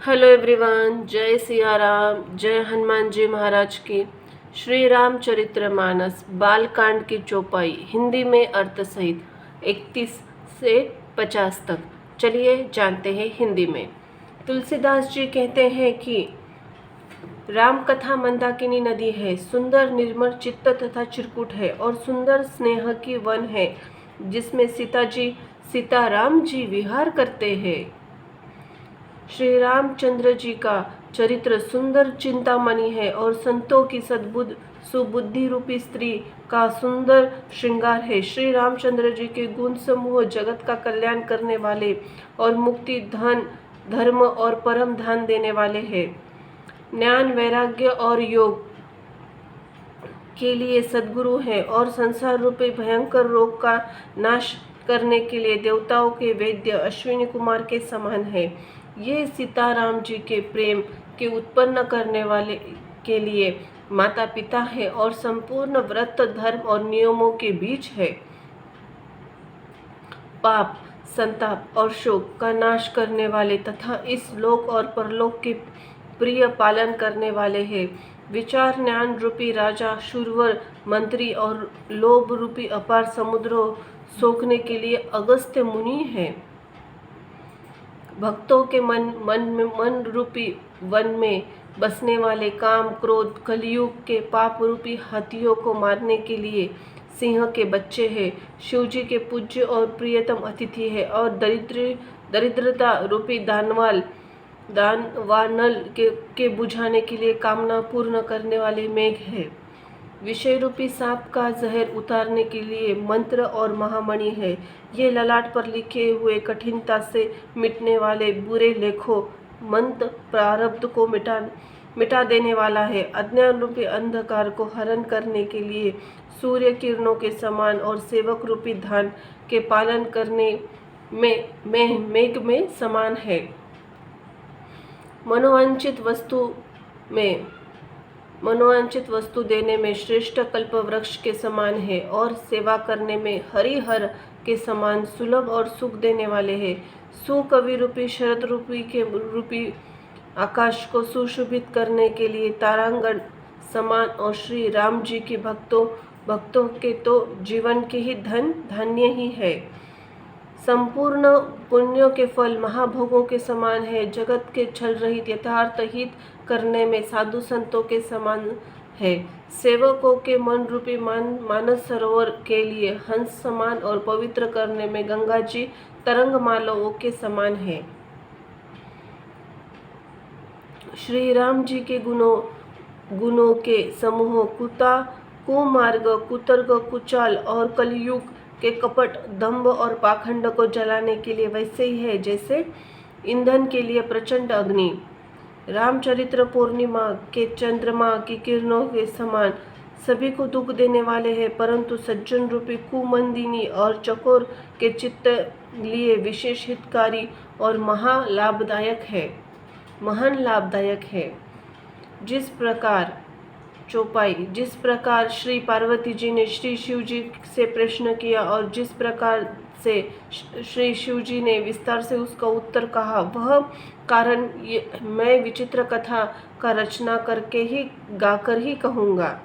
Hello everyone, जय सिया राम, जय हनुमान जी महाराज की। श्री रामचरितमानस बालकांड की चौपाई हिंदी में अर्थ सहित 31 से 50 तक। चलिए जानते हैं हिंदी में। तुलसीदास जी कहते हैं कि राम कथा मंदाकिनी नदी है, सुंदर निर्मल चित्त तथा चिरकुट है और सुंदर स्नेह की वन है, जिसमें सीताराम जी विहार करते हैं। श्री रामचंद्र जी का चरित्र सुंदर चिंतामणि है और संतों की सुबुद्धि रूपी स्त्री का सुंदर श्रृंगार है। श्री रामचंद्र जी के गुण समूह जगत का कल्याण करने वाले और मुक्ति, धन, धर्म और परम धान देने वाले हैं। ज्ञान, वैराग्य और योग के लिए सद्गुरु है और संसार रूपी भयंकर रोग का नाश करने के लिए देवताओं के वैद्य अश्विनी कुमार के समान है। ये सीताराम जी के प्रेम के उत्पन्न करने वाले के लिए माता पिता है और संपूर्ण व्रत, धर्म और नियमों के बीच है। पाप, संताप और शोक का नाश करने वाले तथा इस लोक और परलोक के प्रिय पालन करने वाले हैं। विचार ज्ञान रूपी राजा, शूरवर मंत्री और लोभ रूपी अपार समुद्रों सोखने के लिए अगस्त्य मुनि है। भक्तों के मन रूपी वन में बसने वाले काम, क्रोध, कलयुग के पाप रूपी हाथियों को मारने के लिए सिंह के बच्चे हैं। शिव जी के पूज्य और प्रियतम अतिथि है और दरिद्रता रूपी दानवानल के बुझाने के लिए कामना पूर्ण करने वाले मेघ है। विषय रूपी सांप का जहर उतारने के लिए मंत्र और महामणि है। ये ललाट पर लिखे हुए कठिनता से मिटने वाले बुरे लेखों मंत्र प्रारब्ध को मिटा देने वाला है। अज्ञान रूपी अंधकार को हरण करने के लिए सूर्य किरणों के समान और सेवक रूपी धान के पालन करने में मेघ में समान है। मनोवांछित वस्तु देने में श्रेष्ठ कल्प वृक्ष के समान है और सेवा करने में हरिहर के समान सुलभ और सुख देने वाले हैं। सुकवि रूपी शरद रूपी आकाश को सुशोभित करने के लिए तारांगण समान और श्री राम जी के भक्तों के तो जीवन के ही धन धान्य ही है। संपूर्ण पुण्यों के फल महाभोगों के समान है। जगत के छल रहित यथार्थ हित करने में साधु संतों के समान है। सेवकों के मन रूपी मानस सरोवर के लिए हंस समान और पवित्र करने में गंगा जी तरंगमालाओं के समान है। श्री राम जी के गुणों के समूह कुमार्ग, कुतर्क, कुचाल और कलयुग के कपट, दंभ और पाखंड को जलाने के लिए वैसे ही है जैसे ईंधन के लिए प्रचंड अग्नि। रामचरित्र पूर्णिमा के चंद्रमा की किरणों के समान सभी को दुख देने वाले हैं, परंतु सज्जन रूपी कुमंदिनी और चकोर के चित्त लिए विशेष हितकारी और महान लाभदायक है। जिस प्रकार श्री पार्वती जी ने श्री शिव जी से प्रश्न किया और जिस प्रकार से श्री शिव जी ने विस्तार से उसका उत्तर कहा, वह कारण मैं विचित्र कथा का रचना करके ही गाकर ही कहूँगा।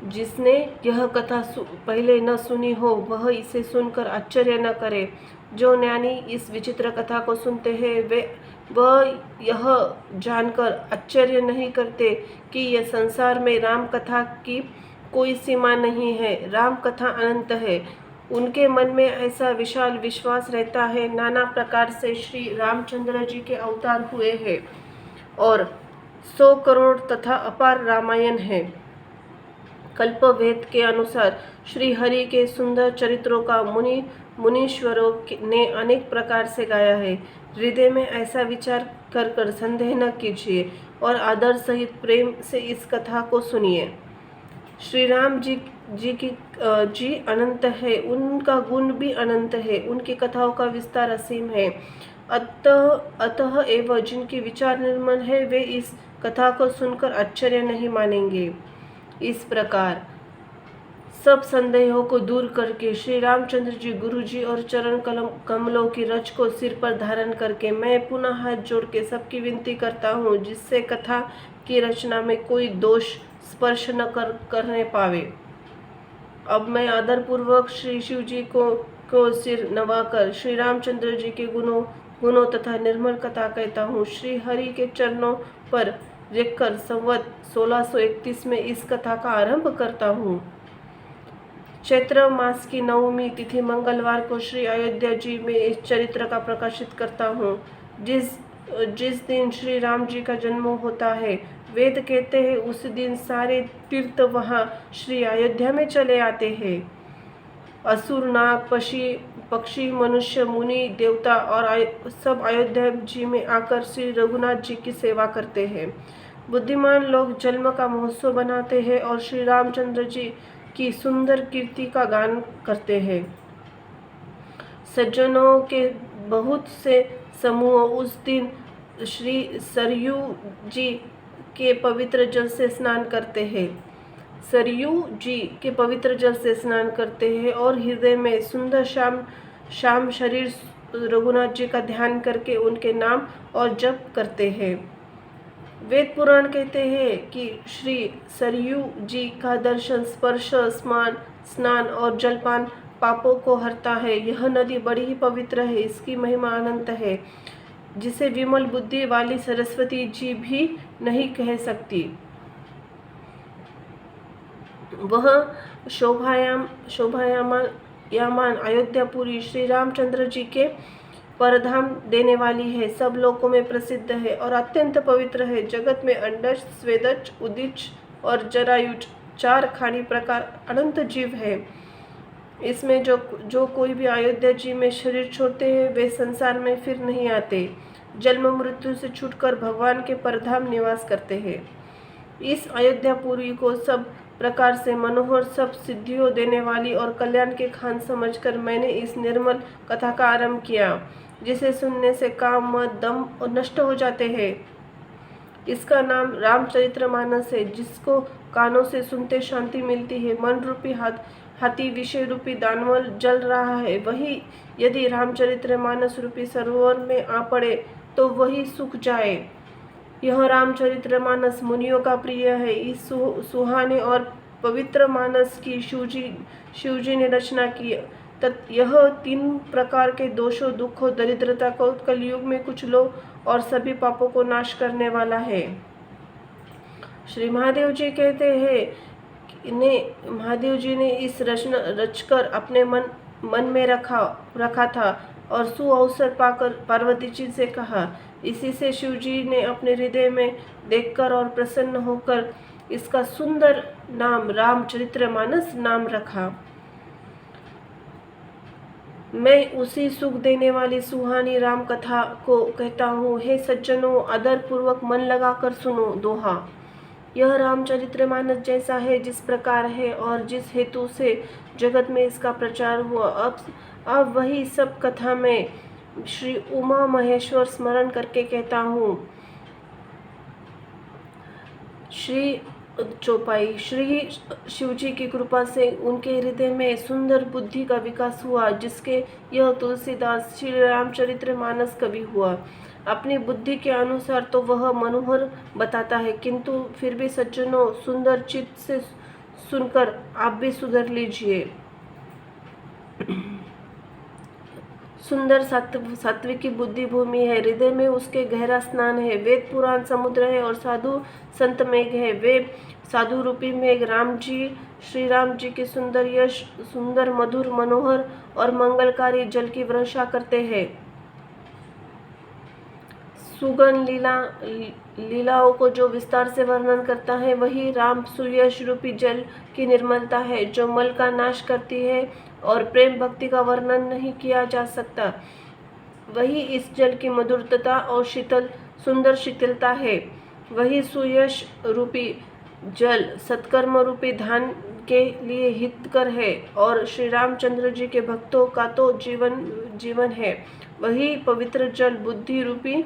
जिसने यह कथा पहले न सुनी हो वह इसे सुनकर आश्चर्य न करे। जो ज्ञानी इस विचित्र कथा को सुनते हैं वह यह जानकर आश्चर्य नहीं करते कि यह संसार में राम कथा की कोई सीमा नहीं है, राम कथा अनंत है। उनके मन में ऐसा विशाल विश्वास रहता है। नाना प्रकार से श्री रामचंद्र जी के अवतार हुए हैं और 100 करोड़ तथा अपार रामायण है। कल्पवेद के अनुसार श्री हरि के सुंदर चरित्रों का मुनीश्वरों ने अनेक प्रकार से गाया है। हृदय में ऐसा विचार कर संदेह न कीजिए और आदर सहित प्रेम से इस कथा को सुनिए। श्री राम जी अनंत है, उनका गुण भी अनंत है, उनकी कथाओं का विस्तार असीम है। अतः एवं जिनके विचार निर्मल है वे इस कथा को सुनकर आश्चर्य नहीं मानेंगे। इस प्रकार सब संदेहों को दूर करके श्री रामचंद्र जी, गुरु जी और चरण कमलों की रज को सिर पर धारण करके मैं पुनः हाथ जोड़ के सबकी विनती करता हूँ, जिससे कथा की रचना में कोई दोष स्पर्श न करने पावे। अब मैं आदरपूर्वक श्री शिव जी को सिर नवाकर श्री रामचंद्र जी के गुणों तथा निर्मल कथा कहता हूँ। श्री हरि के चरणों पर रेखकर संवत 1631 में इस कथा का आरंभ करता हूँ। चैत्र मास की नवमी तिथि मंगलवार को श्री अयोध्या जी में इस चरित्र का प्रकाशित करता हूँ। जिस दिन श्री राम जी का जन्म होता है, वेद कहते हैं उस दिन सारे तीर्थ वहाँ श्री अयोध्या में चले आते हैं। असुर, नाग, पक्षी, मनुष्य, मुनि, देवता और सब अयोध्या जी में आकर श्री रघुनाथ जी की सेवा करते हैं। बुद्धिमान लोग जन्म का महोत्सव बनाते हैं और श्री रामचंद्र जी की सुंदर कीर्ति का गान करते हैं। सज्जनों के बहुत से समूह उस दिन श्री सरयू जी के पवित्र जल से स्नान करते हैं। सरयू जी के पवित्र जल से स्नान करते हैं और हृदय में सुंदर श्याम शरीर रघुनाथ जी का ध्यान करके उनके नाम और जप करते हैं। वेद पुराण कहते हैं कि श्री सरयू जी का दर्शन, स्पर्श, स्नान और जलपान पापों को हरता है। यह नदी बड़ी ही पवित्र है, इसकी महिमा अनंत है, जिसे विमल बुद्धि वाली सरस्वती जी भी नहीं कह सकती। वह शोभायमान अयोध्यापुरी श्री रामचंद्र जी के परधाम देने वाली है, सब लोकों में प्रसिद्ध है और अत्यंत पवित्र है। जगत में अंडज, स्वेदज, उदिच और जरायुज 4 खानी प्रकार अनंत जीव है। इसमें जो कोई भी अयोध्या जी में शरीर छोड़ते हैं वे संसार में फिर नहीं आते, जन्म मृत्यु से छूटकर भगवान के परधाम निवास करते हैं। इस अयोध्यापुरी को सब प्रकार से मनोहर, सब सिद्धियों देने वाली और कल्याण के खान समझकर मैंने इस निर्मल कथा का आरंभ किया, जिसे सुनने से काम, मद, दम और नष्ट हो जाते हैं। इसका नाम रामचरितमानस है, जिसको कानों से सुनते शांति मिलती है। मन रूपी हाथी विषय रूपी दानव जल रहा है, वही यदि रामचरितमानस रूपी सरोवर में आ पड़े तो वही सूख जाए। यह रामचरितमानस मुनियों का प्रिय है। इस सुहाने और पवित्र मानस की शिवजी ने रचना की। यह 3 प्रकार के दोषों, दुखों, दरिद्रता को कलयुग में कुछ लो और सभी पापों को नाश करने वाला है। श्री महादेव जी कहते हैं महादेव जी ने इस रचकर अपने मन में रखा था और सुअवसर पाकर पार्वती जी से कहा। इसी से शिव जी ने अपने हृदय में देखकर और प्रसन्न होकर इसका सुंदर नाम रामचरितमानस नाम रखा। मैं उसी सुख देने वाली सुहानी राम कथा को कहता हूँ। हे सज्जनों, आदर पूर्वक मन लगाकर सुनो। दोहा। यह रामचरितमानस जैसा है, जिस प्रकार है और जिस हेतु से जगत में इसका प्रचार हुआ, अब वही सब कथा में श्री उमा महेश्वर स्मरण करके कहता हूँ। श्री शिव जी की कृपा से उनके हृदय में सुंदर बुद्धि का विकास हुआ, जिसके यह तुलसीदास श्री रामचरितमानस कवि हुआ। अपनी बुद्धि के अनुसार तो वह मनोहर बताता है, किंतु फिर भी सज्जनों, सुंदर चित्त से सुनकर आप भी सुधर लीजिए। सुंदर सात्विकी बुद्धि भूमि है, हृदय में उसके गहरा स्नान है। वेद पुराण समुद्र है और साधु संत मेघ है। वे साधु रूपी मेघ श्री राम जी के सुंदर यश, सुंदर, मधुर, मनोहर और मंगलकारी जल की वर्षा करते हैं। सुगन लीलाओं को जो विस्तार से वर्णन करता है, वही राम सुयश रूपी जल की निर्मलता है, जो मल का नाश करती है और प्रेम भक्ति का वर्णन नहीं किया जा सकता। वही इस जल की मधुरता और सुंदर शीतलता है। वही सुयश रूपी जल सत्कर्म रूपी धान के लिए हितकर है और श्री रामचंद्र जी के भक्तों का तो जीवन है। वही पवित्र जल बुद्धि रूपी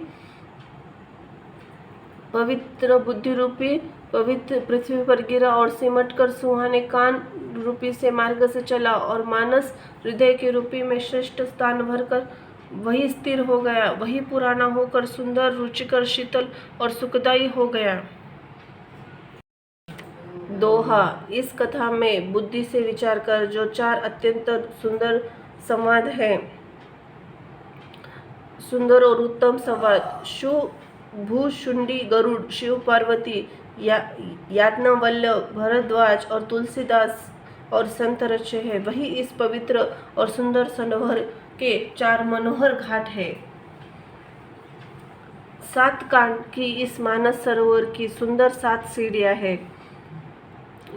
पवित्र बुद्धि रूपी पवित्र पृथ्वी पर गिरा और सिमट कर सुहाने कान रूपी से मार्ग से चला और मानस हृदय के रूपी में श्रेष्ठ स्थान भरकर वही स्थिर हो गया, वही पुराना होकर सुंदर, रुचिकर, शीतल और सुखदायी हो गया। दोहा। इस कथा में बुद्धि से विचार कर जो 4 अत्यंत सुंदर संवाद है, सुंदर और उत्तम संवाद भूशुंडी गरुड़, शिव पार्वती, याज्ञवल्क्य, भरद्वाज और तुलसीदास और संत रचे हैं, वही इस पवित्र और सुंदर सरोवर के 4 मनोहर घाट है। 7 कांड की इस मानस सरोवर की सुंदर 7 सीढ़ियां हैं,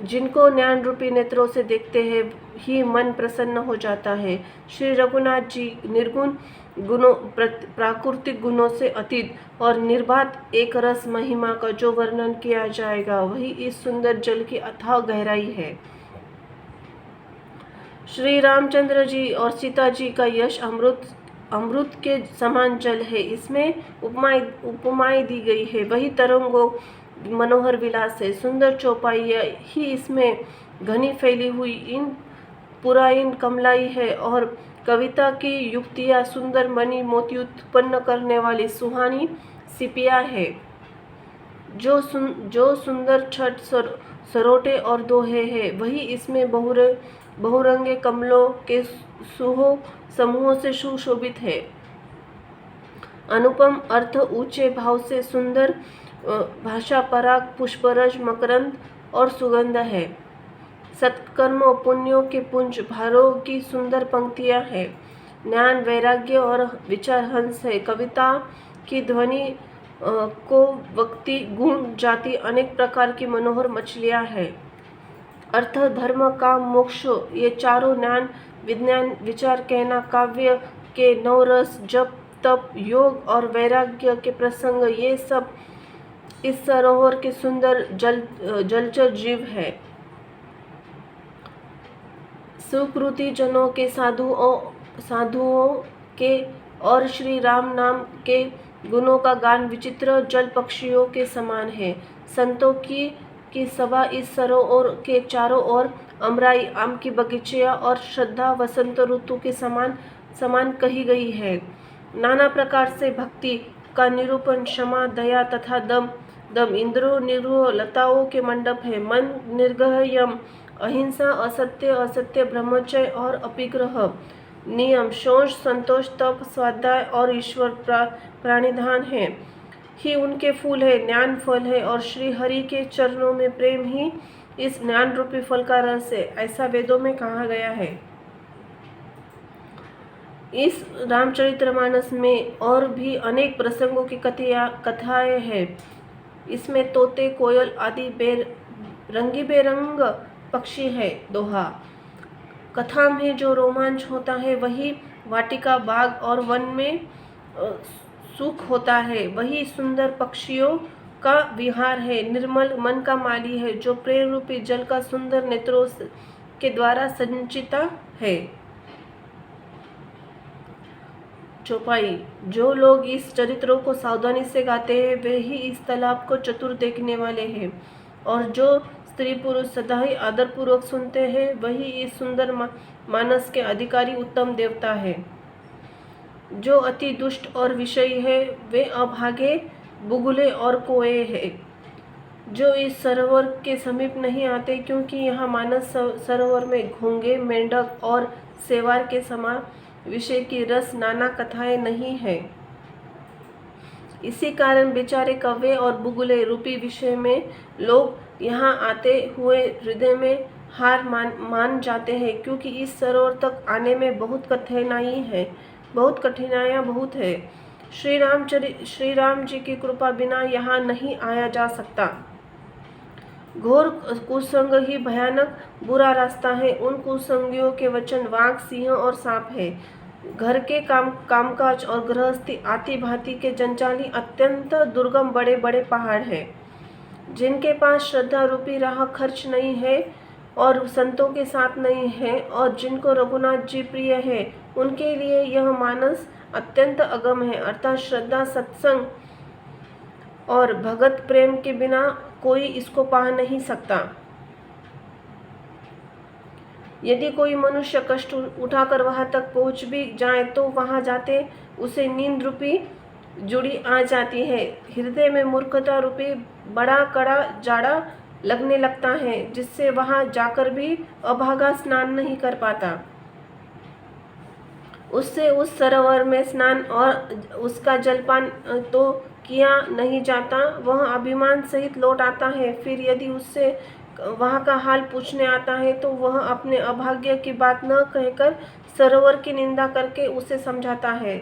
जिनको ज्ञान रूपी नेत्रों से देखते हैं ही मन प्रसन्न हो जाता है। श्री रघुनाथ जी निर्गुण गुणों, प्राकृतिक गुणों से अतीत और निर्बाध एक रस महिमा का जो वर्णन किया जाएगा, वही इस सुंदर जल की अथाह गहराई है। श्री रामचंद्र जी और सीता जी का यश अमृत के समान जल है। इसमें उपमाएं दी गई है, वही तरंगों मनोहर विलास है। सुंदर चौपाई ही इसमें घनी फैली हुई इन कमलाई है और कविता की युक्तियाँ सुंदर मणि मोती उत्पन्न करने वाली सुहानी सिपिया है। जो सुंदर छठ सरोटे और दोहे है, वही इसमें बहुरंगे कमलों के समूहों से सुशोभित है। अनुपम अर्थ, ऊंचे भाव से सुंदर भाषा, पराग, पुष्परज, मकरंद और सुगंध है। सत्कर्म पुण्यों के पुंज भारों की सुंदर पंक्तियां हैं। ज्ञान, वैराग्य और विचार हंस है। कविता की ध्वनि को वक्ति, गुण, जाति, अनेक प्रकार की मनोहर मछलियां हैं। अर्थ, धर्म, काम, मोक्ष, ये चारों ज्ञान, विज्ञान, विचार, कहना, काव्य के नवरस, जप, तप, योग और वैराग्य के प्रसंग, ये सब इस सरोवर के सुंदर जलचर जीव है। सुकृति जनों के साधुओं के और श्री राम नाम के गुणों का गान विचित्र जल पक्षियों के समान है। संतों की सभा इस सरोवर के चारों ओर अमराई, आम की बगीचियां और श्रद्धा वसंत ऋतु के समान कही गई है। नाना प्रकार से भक्ति का निरूपण, क्षमा, दया तथा दम इंद्रो निरोह लताओं के मंडप है। मन निर्ग्रह, यम, अहिंसा, असत्य, ब्रह्मचर्य और अपिग्रह, नियम, शौच, संतोष, तप, स्वाध्याय और ईश्वर प्राणिधान है ही उनके फूल है, ज्ञान फल है और श्री हरि के चरणों में प्रेम ही इस ज्ञान रूपी फल का रस है, ऐसा वेदों में कहा गया है। इस रामचरितमानस में और भी अनेक प्रसंगों की कथाएं हैं। इसमें तोते, कोयल आदि रंगी बेरंग पक्षी है। दोहा। कथा में जो रोमांच होता है, वही वाटिका, बाग और वन में सुख होता है, वही सुंदर पक्षियों का विहार है। निर्मल मन का माली है, जो प्रेम रूपी जल का सुंदर नेत्रों के द्वारा संचिता है। चौपाई। जो लोग इस चरित्रों को सावधानी से गाते हैं, वे ही इस तालाब को चतुर देखने वाले हैं, और जो स्त्री पुरुष सदा ही आदरपूर्वक सुनते हैं, वही इस सुंदर मानस के अधिकारी उत्तम देवता है। जो अति दुष्ट और विषयी है, वे अभागे, बुगुले और कोए हैं, जो इस सरोवर के समीप नहीं आते, क्योंकि यहाँ मानस सरोवर में घोंगे, मेंढक और सेवार के समान विषय की रस नाना कथाएं नहीं है। इसी कारण बेचारे कौवे और बुगुले रूपी विषय में लोग यहाँ आते हुए हृदय में हार मान जाते हैं, क्योंकि इस सरोवर तक आने में बहुत कठिनाइयाँ बहुत है। श्री राम जी की कृपा बिना यहाँ नहीं आया जा सकता। घोर कुसंग ही भयानक बुरा रास्ता है। उन कुसंगियों के वचन वाघ, सिंह और सांप है। घर के कामकाज और गृहस्थी आती भांति के जंजाली अत्यंत दुर्गम बड़े बड़े पहाड़ हैं, जिनके पास श्रद्धा रूपी राह खर्च नहीं है और संतों के साथ नहीं है, और जिनको रघुनाथ जी प्रिय है, उनके लिए यह मानस अत्यंत अगम है। अर्थात श्रद्धा, सत्संग और भगत प्रेम के बिना कोई इसको पा नहीं सकता। यदि कोई मनुष्य कष्ट उठाकर वहां तक पहुंच भी जाए तो वहां जाते उसे नींद रूपी जुड़ी आ जाती है। हृदय में मूर्खता रूपी बड़ा कड़ा जाड़ा लगने लगता है, जिससे वहां जाकर भी अभागा स्नान नहीं कर पाता। उससे उस सरोवर में स्नान और उसका जलपान तो किया नहीं जाता, वह अभिमान सहित लौट आता है। फिर यदि उससे वहाँ का हाल पूछने आता है तो वह अपने अभाग्य की बात न कहकर सरोवर की निंदा करके उसे समझाता है।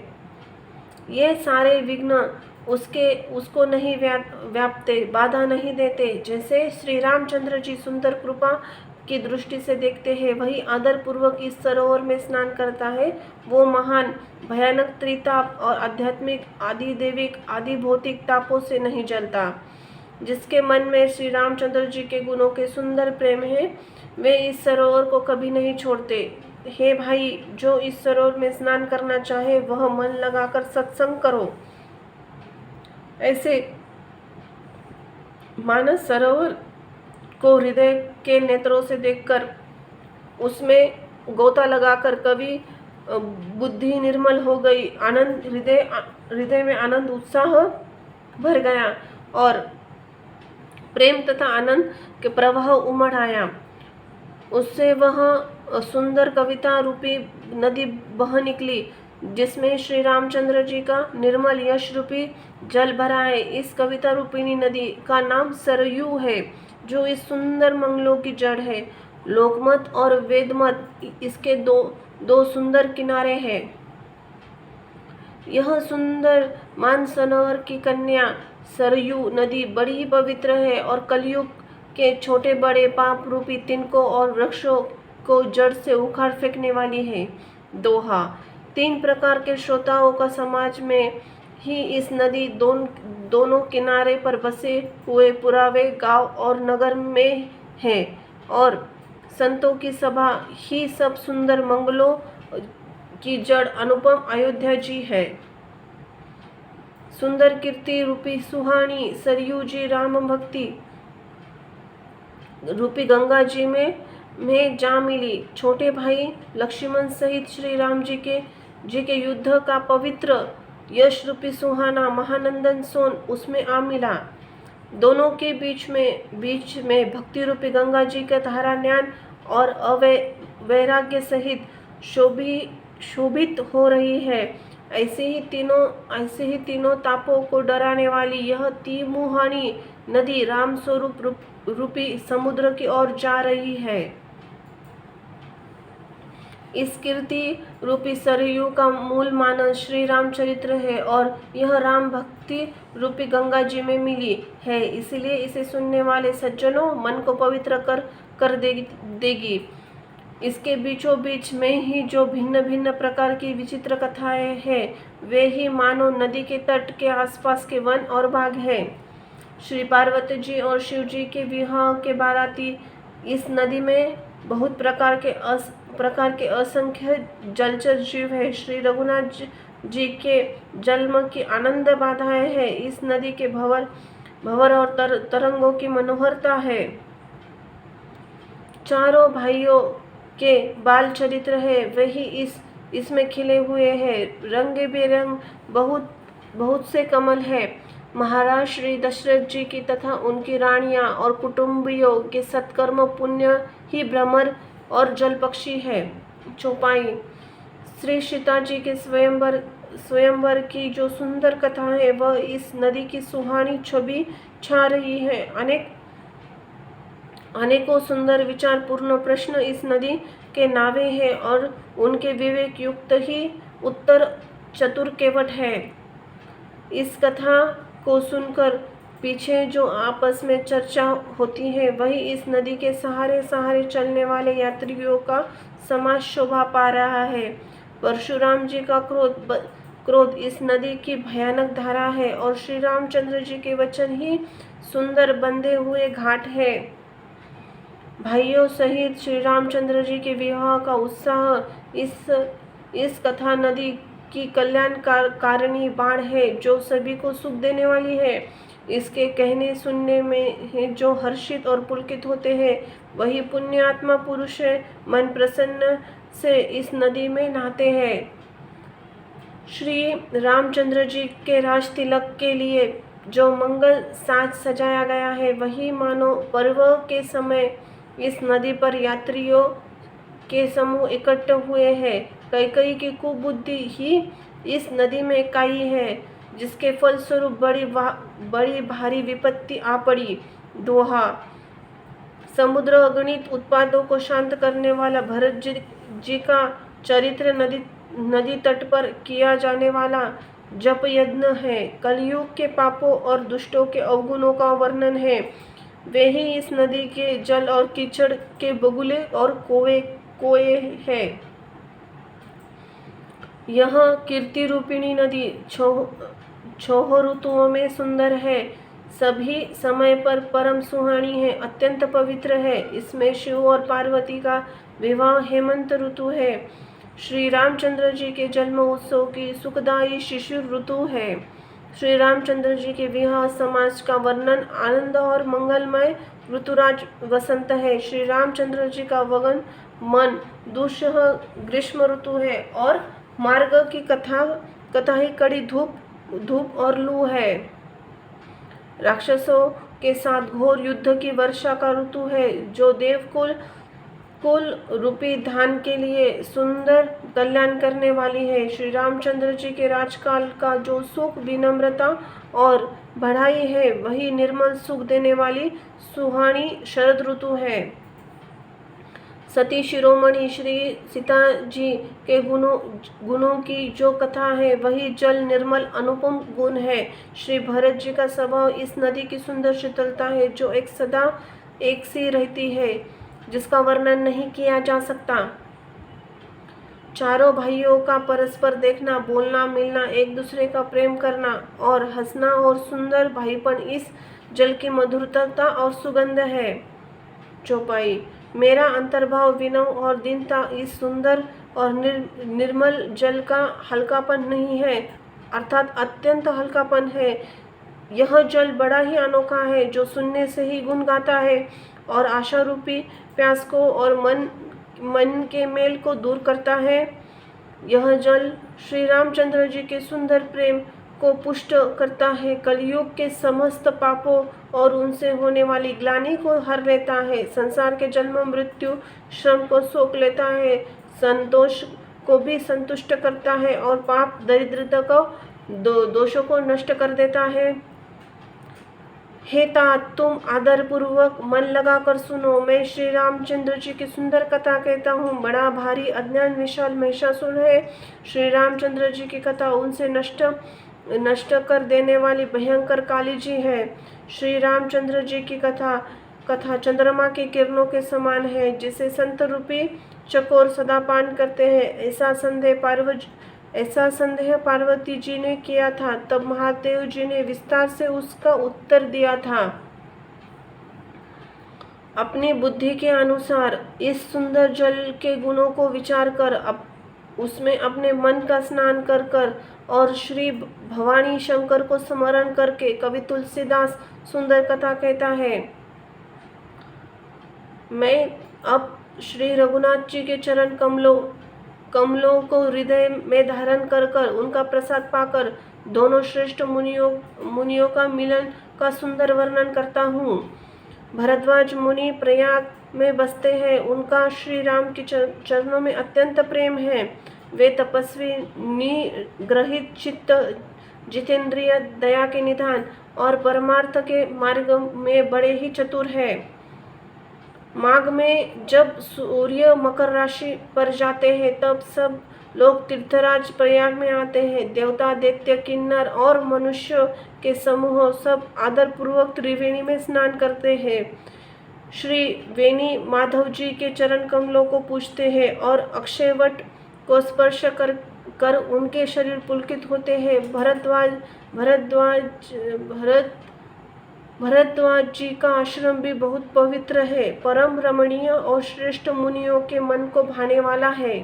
ये सारे विघ्न उसको नहीं व्यापते, बाधा नहीं देते। जैसे श्री रामचंद्र जी सुंदर कृपा की दृष्टि से देखते हैं, वही आदर पूर्वक इस सरोवर में स्नान करता है, वो महान भयानक त्रिताप और आध्यात्मिक आदि दैविक आदि भौतिक तापों से नहीं जलता। जिसके मन में श्री रामचंद्र जी के गुणों के सुंदर प्रेम है, वे इस सरोवर को कभी नहीं छोड़ते। हे भाई, जो इस सरोवर में स्नान करना चाहे वह मन लगाकर सत्संग करो। ऐसे मानस सरोवर को हृदय के नेत्रों से देखकर उसमें गोता लगाकर कभी बुद्धि निर्मल हो गई, आनंद हृदय में आनंद उत्साह भर गया और प्रेम तथा आनंद के प्रवाह उमड़ आया। उससे वह सुंदर कविता रूपी नदी बह निकली, जिसमें श्री रामचंद्र जी का निर्मल यश रूपी जल भरा है। इस कविता रूपिणी नदी का नाम सरयू है, जो इस सुंदर मंगलों की जड़ है। लोकमत और वेदमत इसके दो सुंदर किनारे हैं। यह सुंदर मानसरोवर की कन्या सरयू नदी बड़ी पवित्र है और कलयुग के छोटे बड़े पाप रूपी तिनकों और वृक्षों को जड़ से उखाड़ फेंकने वाली है। दोहा, 3 प्रकार के श्रोताओं का समाज में ही इस नदी दोनों किनारे पर बसे हुए पुरावे गांव और नगर में है, और संतों की सभा ही सब सुंदर मंगलों की जड़ अनुपम अयोध्या जी है। सुंदर कीर्ति रूपी सुहानी सरयू जी राम भक्ति रूपी गंगा जी में जा मिली। छोटे भाई लक्ष्मण सहित श्री राम जी के युद्ध का पवित्र यश रूपी सुहाना महानंदन सोन उसमें आ मिला। दोनों के बीच में भक्ति रूपी गंगा जी का धारा ज्ञान और वैराग्य सहित शोभित हो रही है। ऐसे ही तीनों तापों को डराने वाली यह तिमुहानी नदी राम स्वरूप रूपी समुद्र की ओर जा रही है। इस कीर्ति रूपी सरयू का मूल मानस श्री रामचरित्र है और यह राम भक्ति रूपी गंगा जी में मिली है। इसलिए इसे सुनने वाले सज्जनों मन को पवित्र कर देगी। इसके बीचों बीच में ही जो भिन्न भिन्न प्रकार की विचित्र कथाएं हैं, वे ही मानो नदी के तट के आसपास के वन और बाग हैं। श्री पार्वती जी और शिव जी के विवाह के बाराती इस नदी में बहुत प्रकार के असंख्य जलचर जीव है। श्री रघुनाथ जी के जन्म की आनंद बाधाएं है। इस नदी के भंवर और तरंगों की मनोहरता है। चारों भाइयों के बाल चरित्र है, वही इसमें खिले हुए हैं। रंग बेरंग बहुत से कमल है। महाराज श्री दशरथ जी की तथा उनकी रानियां और कुटुंबियों के सत्कर्म पुण्य ही भ्रमर और जल पक्षी है। चौपाई, श्री सीता जी के स्वयंवर की जो सुंदर कथा है, वह इस नदी की सुहानी छवि छा रही है। अनेकों सुंदर विचार पूर्ण प्रश्न इस नदी के नावे हैं और उनके विवेक युक्त ही उत्तर चतुर केवट है। इस कथा को सुनकर पीछे जो आपस में चर्चा होती है, वही इस नदी के सहारे चलने वाले यात्रियों का समाज शोभा पा रहा है। परशुराम जी का क्रोध इस नदी की भयानक धारा है और श्री रामचंद्र जी के वचन ही सुंदर बंधे हुए घाट है। भाइयों सहित श्री रामचंद्र जी के विवाह का उत्साह इस कथा नदी की कल्याणकारिणी बाण है जो सभी को सुख देने वाली है। इसके कहने सुनने में है जो हर्षित और पुलकित होते हैं वही पुण्यात्मा पुरुष है। मन प्रसन्न से इस नदी में नहाते हैं। श्री रामचंद्र जी के राज तिलक के लिए जो मंगल साज सजाया गया है वही मानो पर्व के समय इस नदी पर यात्रियों के समूह इकट्ठे हुए हैं। कैकेयी की कुबुद्धि ही इस नदी में इकाई है जिसके फलस्वरूप बड़ी भारी विपत्ति आ पड़ी। दोहा। समुद्र अगणित उत्पादों को शांत करने वाला भरत जी का चरित्र नदी तट पर किया जाने वाला जप यज्ञ है। कलयुग के पापों और दुष्टों के अवगुणों का वर्णन है। वे ही इस नदी के जल और कीचड़ के बगुले और कोए है। यह कीर्ति रूपिणी नदी छह ऋतुओं में सुंदर है, सभी समय पर परम सुहानी है, अत्यंत पवित्र है। इसमें शिव और पार्वती का विवाह हेमंत ऋतु है। श्री रामचंद्र जी के जन्म उत्सव की सुखदायी शिशिर ऋतु है। श्री रामचंद्र जी के विवाह समाज का वर्णन आनंद और मंगलमय ऋतुराज वसंत है। श्री रामचंद्र जी का वगन मन दुस्सह ग्रीष्म ऋतु है और मार्ग की कथा ही कड़ी धूप और लू है। राक्षसों के साथ घोर युद्ध की वर्षा का ऋतु है जो देवकुल रूपी धान के लिए सुंदर कल्याण करने वाली है। श्री रामचंद्र जी के राजकाल का जो सुख विनम्रता और बढ़ाई है वही निर्मल सुख देने वाली सुहानी शरद ऋतु है। सती शिरोमणि श्री सीता जी के गुणों की जो कथा है वही जल निर्मल अनुपम गुण है। श्री भरत जी का स्वभाव इस नदी की सुंदर शीतलता है जो सदा एक सी रहती है, जिसका वर्णन नहीं किया जा सकता। चारों भाइयों का परस्पर देखना, बोलना, मिलना, एक दूसरे का प्रेम करना और हंसना और सुंदर भाईपन इस जल की मधुरता और सुगंध है। चौपाई। मेरा अंतर्भाव विनय और दीनता इस सुंदर और निर्मल जल का हल्कापन नहीं है, अर्थात अत्यंत हल्कापन है। यह जल बड़ा ही अनोखा है जो सुनने से ही गुण गाता है और आशा रूपी प्यास को और मन के मेल को दूर करता है। यह जल श्री रामचंद्र जी के सुंदर प्रेम को पुष्ट करता है, कलयुग के समस्त पापों और उनसे होने वाली ग्लानि को हर लेता है, संसार के जन्म मृत्यु श्रम को सोख लेता है, संतोष को भी संतुष्ट करता है और पाप दरिद्रता को दोषों को नष्ट कर देता है। हे तात, तुम आदर पूर्वक मन लगा कर सुनो। मैं श्री रामचंद्र जी की सुंदर कथा कहता हूँ। बड़ा भारी अज्ञान विशाल महिषासुर है। श्री रामचंद्र जी की कथा उनसे नष्ट कर देने वाली भयंकर काली जी है। श्री रामचंद्र जी की कथा चंद्रमा की किरणों के समान है, जिसे संत रूपी चकोर सदा पान करते हैं। ऐसा संदेह पार्वती जी ने किया था, तब महादेव जी ने विस्तार से उसका उत्तर दिया था। अपनी बुद्धि के अनुसार इस सुंदर जल के गुणों को विचार कर उसमें अपने मन का स्नान कर और श्री भवानी शंकर को स्मरण करके कवि तुलसीदास सुंदर कथा कहता है। मैं अब श्री रघुनाथ जी के चरण कमलों को हृदय में धारण कर उनका प्रसाद पाकर दोनों श्रेष्ठ मुनियों का मिलन का सुंदर वर्णन करता हूँ। भरद्वाज मुनि प्रयाग में बसते हैं। उनका श्री राम के चरणों में अत्यंत प्रेम है। वे तपस्वी, निग्रहित चित्त, जितेंद्रिय, दया के निधान और परमार्थ के मार्ग में बड़े ही चतुर हैं। माघ में जब सूर्य मकर राशि पर जाते हैं तब सब लोग तीर्थराज प्रयाग में आते हैं। देवता, दैत्य, किन्नर और मनुष्य के समूह सब आदर पूर्वक त्रिवेणी में स्नान करते हैं। श्री वेणी माधव जी के चरण कमलों को पूजते हैं और अक्षयवट को स्पर्श कर उनके शरीर पुलकित होते हैं। भरद्वाज जी का आश्रम भी बहुत पवित्र है, परम रमणीय और श्रेष्ठ मुनियों के मन को भाने वाला है।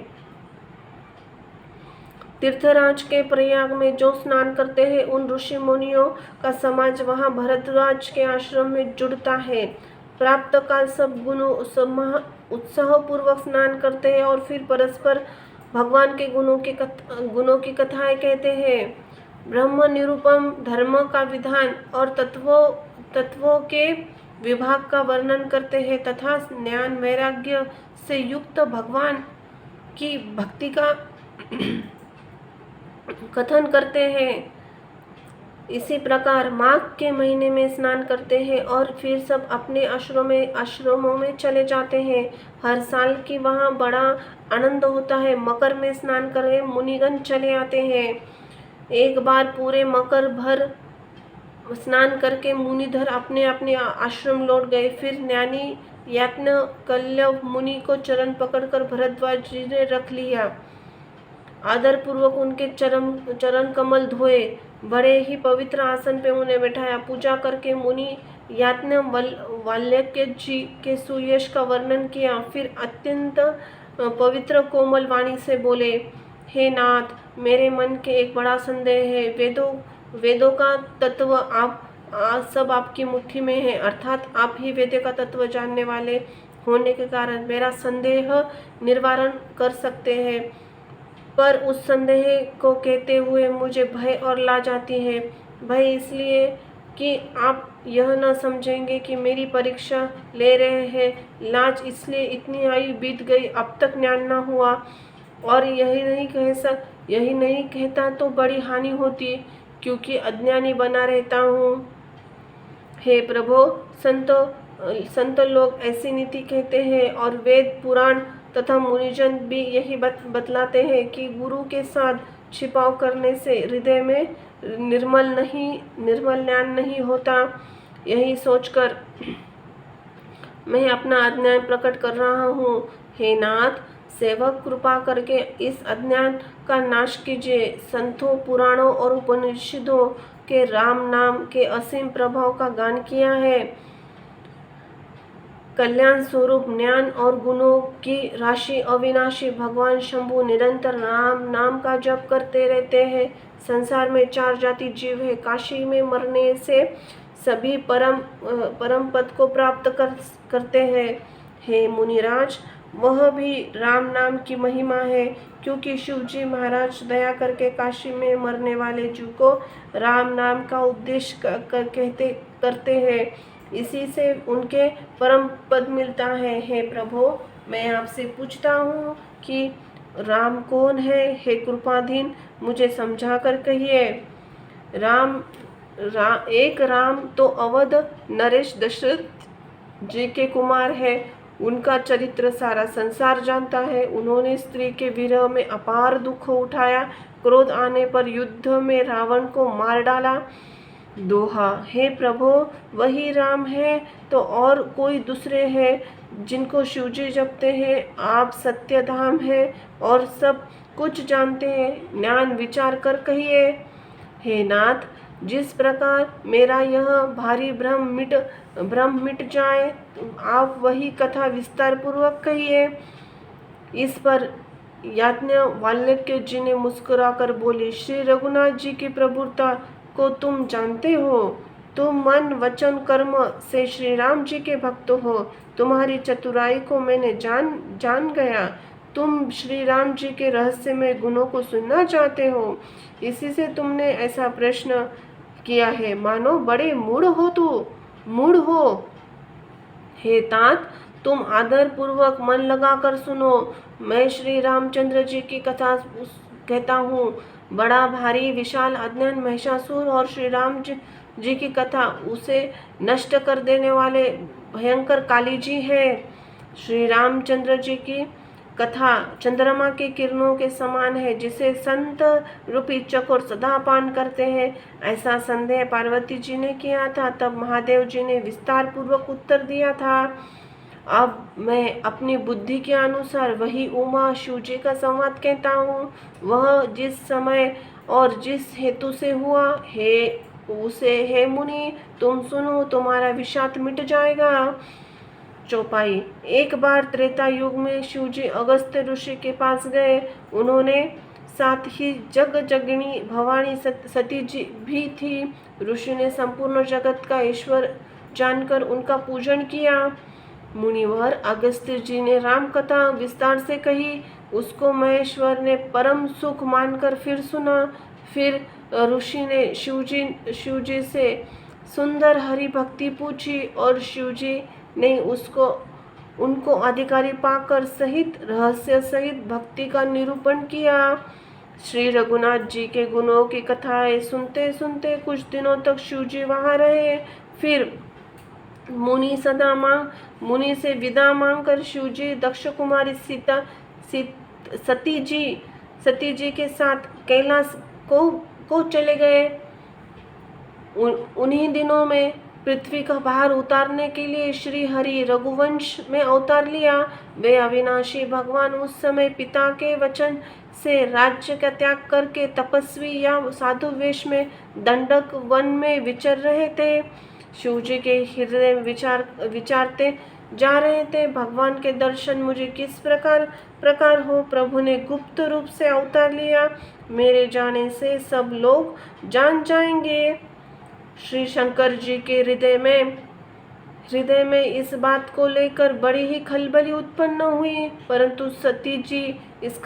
तीर्थराज के प्रयाग में जो स्नान करते हैं उन ऋषि मुनियों का समाज वहाँ भरद्वाज के आश्रम में जुड़ता है। प्राप्त काल सब गुणों सब उत्साह पूर्वक स्नान करते हैं और फिर परस्पर भगवान के गुणों की कथाएं कहते हैं। ब्रह्म निरूपम, धर्म का विधान और तत्वों के विभाग का वर्णन करते हैं तथा ज्ञान वैराग्य से युक्त भगवान की भक्ति का कथन करते हैं। इसी प्रकार माघ के महीने में स्नान करते हैं और फिर सब अपने आश्रमों में चले जाते हैं। हर साल की वहाँ बड़ा आनंद होता है। मकर में स्नान करके मुनिगण चले आते हैं। एक बार पूरे मकर भर स्नान करके मुनिधर अपने अपने आश्रम लौट गए। फिर ज्ञानी याज्ञवल्क्य मुनि को चरण पकड़कर भरद्वाज जी ने रख लिया। आदर पूर्वक उनके चरण कमल धोए, बड़े ही पवित्र आसन पे उन्हें बैठाया। पूजा करके मुनि याज्ञवल्क्य जी के सुयश का वर्णन किया। फिर अत्यंत पवित्र कोमल वाणी से बोले, हे नाथ, मेरे मन के एक बड़ा संदेह है। वेदों का तत्व सब आपकी मुट्ठी में है, अर्थात आप ही वेद का तत्व जानने वाले होने के कारण मेरा संदेह निवारण कर सकते हैं। पर उस संदेह को कहते हुए मुझे भय और लाज आती है। भय इसलिए कि आप यह न समझेंगे कि मेरी परीक्षा ले रहे हैं। लाज इसलिए इतनी आयु बीत गई, अब तक ज्ञान न हुआ। और यही नहीं कहता तो बड़ी हानि होती, क्योंकि अज्ञानी बना रहता हूँ। हे प्रभो, संत लोग ऐसी नीति कहते हैं और वेद पुराण तथा मुनिजन भी यही बतलाते हैं कि गुरु के साथ छिपाव करने से हृदय में निर्मल ज्ञान नहीं होता। यही सोचकर मैं अपना अज्ञान प्रकट कर रहा हूँ। हे नाथ, सेवक कृपा करके इस अज्ञान का नाश कीजिए। संतों, पुराणों और उपनिषदों के राम नाम के असीम प्रभाव का गान किया है। कल्याण स्वरूप ज्ञान और गुणों की राशि अविनाशी भगवान शंभु निरंतर राम नाम का जप करते रहते हैं। संसार में 4 जाति जीव है। काशी में मरने से सभी परम पद को प्राप्त करते हैं। हे मुनिराज, वह भी राम नाम की महिमा है, क्योंकि शिव जी महाराज दया करके काशी में मरने वाले जीव को राम नाम का उपदेश करते हैं। इसी से उनके परम पद मिलता है। हे प्रभु, मैं आपसे पूछता हूँ कि राम कौन है? हे कृपाधीन, मुझे समझा कर कहिए। एक राम तो अवध नरेश दशरथ जी के कुमार है। उनका चरित्र सारा संसार जानता है। उन्होंने स्त्री के विरह में अपार दुख उठाया। क्रोध आने पर युद्ध में रावण को मार डाला। दोहा, हे प्रभु, वही राम है तो और कोई दूसरे हैं जिनको शिवजी जपते हैं? आप सत्य धाम है और सब कुछ जानते हैं। ज्ञान विचार कर कहिए। हे नाथ, जिस प्रकार मेरा यह भारी भ्रम मिट जाए, आप वही कथा विस्तार पूर्वक कहिए। इस पर याज्ञवल्क्य जी ने मुस्कुराकर बोले, श्री रघुनाथ जी की प्रभुता को तुम जानते हो। तुम मन वचन कर्म से श्री राम जी के भक्त हो। तुम्हारी चतुराई को मैंने जान गया। तुम श्री राम जी के रहस्यमय गुणों को सुनना चाहते हो, इसी से तुमने ऐसा प्रश्न किया है। मानो बड़े मूढ़ हो। हे तात, तुम आदर पूर्वक मन लगाकर सुनो। मैं श्री रामचंद्र जी की कथा कहता हूँ। बड़ा भारी विशाल अज्ञान महिषासुर और श्री राम जी की कथा उसे नष्ट कर देने वाले भयंकर काली जी है। श्री रामचंद्र जी की कथा चंद्रमा के किरणों के समान है, जिसे संत रूपी चकोर सदा पान करते हैं। ऐसा संदेह पार्वती जी ने किया था। तब महादेव जी ने विस्तार पूर्वक उत्तर दिया था। अब मैं अपनी बुद्धि के अनुसार वही उमा शिव जी का संवाद कहता हूँ। वह जिस समय और जिस हेतु से हुआ हे मुनि, तुम सुनो, तुम्हारा विषाद मिट जाएगा। चौपाई। एक बार त्रेता युग में शिवजी अगस्त्य ऋषि के पास गए। उन्होंने साथ ही जग जगनी भवानी सती जी भी थी। ऋषि ने संपूर्ण जगत का ईश्वर जानकर उनका पूजन किया। मुनिवर अगस्त्य जी ने राम कथा विस्तार से कही। उसको महेश्वर ने परम सुख मानकर फिर सुना। फिर ऋषि ने शिवजी से सुंदर हरि भक्ति पूछी और शिवजी ने उनको अधिकारी पाकर सहित रहस्य सहित भक्ति का निरूपण किया। श्री रघुनाथ जी के गुणों की कथाएं सुनते सुनते कुछ दिनों तक शिवजी वहां रहे। फिर मुनि से विदा मांगकर शिवजी दक्ष कुमारी सती जी के साथ कैलाश को चले गए। उन्हीं दिनों में पृथ्वी का भार उतारने के लिए श्री हरि रघुवंश में अवतार लिया। वे अविनाशी भगवान उस समय पिता के वचन से राज्य का त्याग करके तपस्वी या साधु वेश में दंडक वन में विचर रहे थे। शिवजी के हृदय में विचारते जा रहे थे, भगवान के दर्शन मुझे किस प्रकार हो। प्रभु ने गुप्त रूप से अवतार लिया, मेरे जाने से सब लोग जान जाएंगे। श्री शंकर जी के हृदय में इस बात को लेकर बड़ी ही खलबली उत्पन्न हुई, परंतु सती जी इस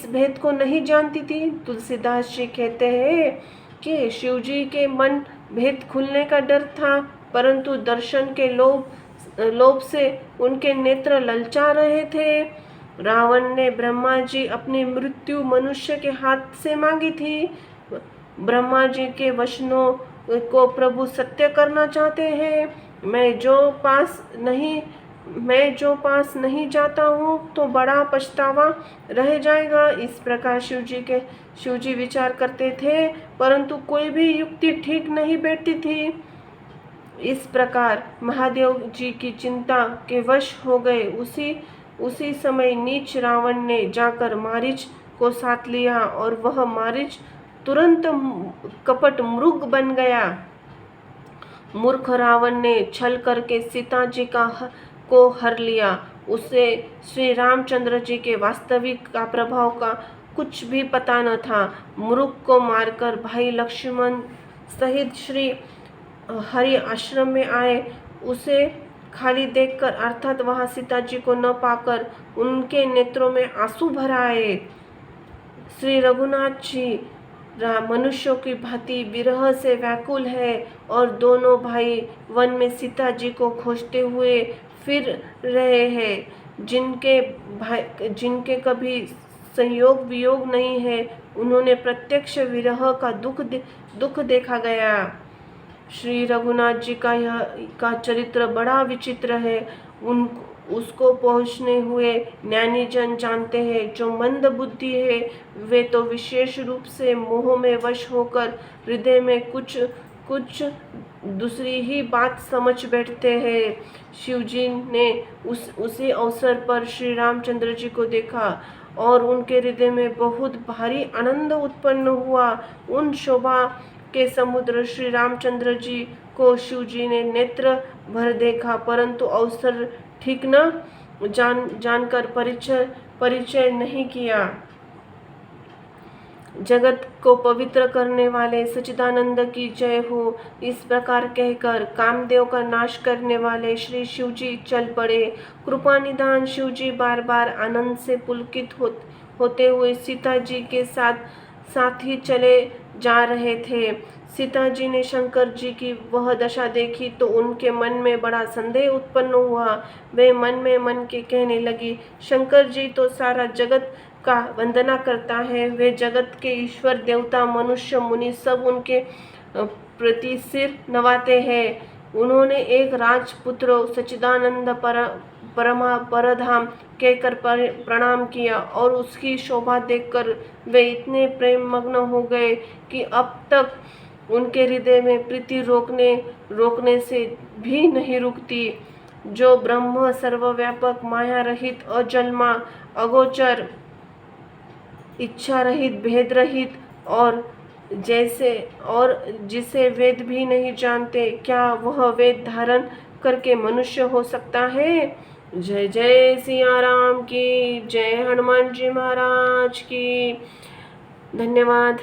भेद को नहीं जानती थी। तुलसीदास जी कहते हैं कि शिव जी के मन भेद खुलने का डर था, परंतु दर्शन के लोभ से उनके नेत्र ललचा रहे थे। रावण ने ब्रह्मा जी अपनी मृत्यु मनुष्य के हाथ से मांगी थी। ब्रह्मा जी के वचनों को प्रभु सत्य करना चाहते हैं। मैं जो पास नहीं जाता हूँ तो बड़ा पछतावा रह जाएगा। इस प्रकार शिव जी विचार करते थे, परंतु कोई भी युक्ति ठीक नहीं बैठती थी। इस प्रकार महादेव जी की चिंता के वश हो गए। उसी समय नीच रावण ने जाकर मारीच को साथ लिया और वह मारीच तुरंत कपट मृग बन गया। मूर्ख रावण ने छल करके सीता जी को हर लिया। उसे श्री रामचंद्र जी के वास्तविक का प्रभाव का कुछ भी पता न था। मृग को मारकर भाई लक्ष्मण सहित श्री हरि आश्रम में आए। उसे खाली देखकर अर्थात वहां सीता जी को न पाकर उनके नेत्रों में आंसू भर आए। श्री रघुनाथ जी मनुष्यों की भांति विरह से व्याकुल है और दोनों भाई वन में सीता जी को खोजते हुए फिर रहे हैं। जिनके कभी संयोग वियोग नहीं है, उन्होंने प्रत्यक्ष विरह का दुख देखा गया। श्री रघुनाथ जी का चरित्र बड़ा विचित्र है। उसको पहुँचने हुए ज्ञानी जन जानते हैं। जो मंद बुद्धि है वे तो विशेष रूप से मोह में वश होकर हृदय में कुछ दूसरी ही बात समझ बैठते हैं। शिवजी ने उसी अवसर पर श्री रामचंद्र जी को देखा और उनके हृदय में बहुत भारी आनंद उत्पन्न हुआ। उन शोभा के समुद्र श्री रामचंद्र जी को शिवजी ने नेत्र भर देखा, परंतु अवसर ठीक न जानकर परिचय नहीं किया। जगत को पवित्र करने वाले सच्चिदानंद की जय हो, इस प्रकार कहकर कामदेव का नाश करने वाले श्री शिवजी चल पड़े। कृपा निधान शिवजी बार बार आनंद से पुलकित होते हुए सीता जी के साथ ही चले जा रहे थे। सीता जी ने शंकर जी की वह दशा देखी तो उनके मन में बड़ा संदेह उत्पन्न हुआ। वे मन के कहने लगी, शंकर जी तो सारा जगत का वंदना करता है। वे जगत के ईश्वर देवता मनुष्य मुनि सब उनके प्रति सिर नवाते हैं। उन्होंने एक राजपुत्र सच्चिदानंद परधाम कहकर प्रणाम किया और उसकी शोभा देखकर वे इतने प्रेम मग्न हो गए कि अब तक उनके हृदय में प्रीति रोकने से भी नहीं रुकती। जो ब्रह्म सर्वव्यापक माया रहित अजन्मा अगोचर इच्छा रहित भेद रहित और जिसे वेद भी नहीं जानते, क्या वह वेद धारण करके मनुष्य हो सकता है? जय जय सिया राम की जय, हनुमान जी महाराज की। धन्यवाद।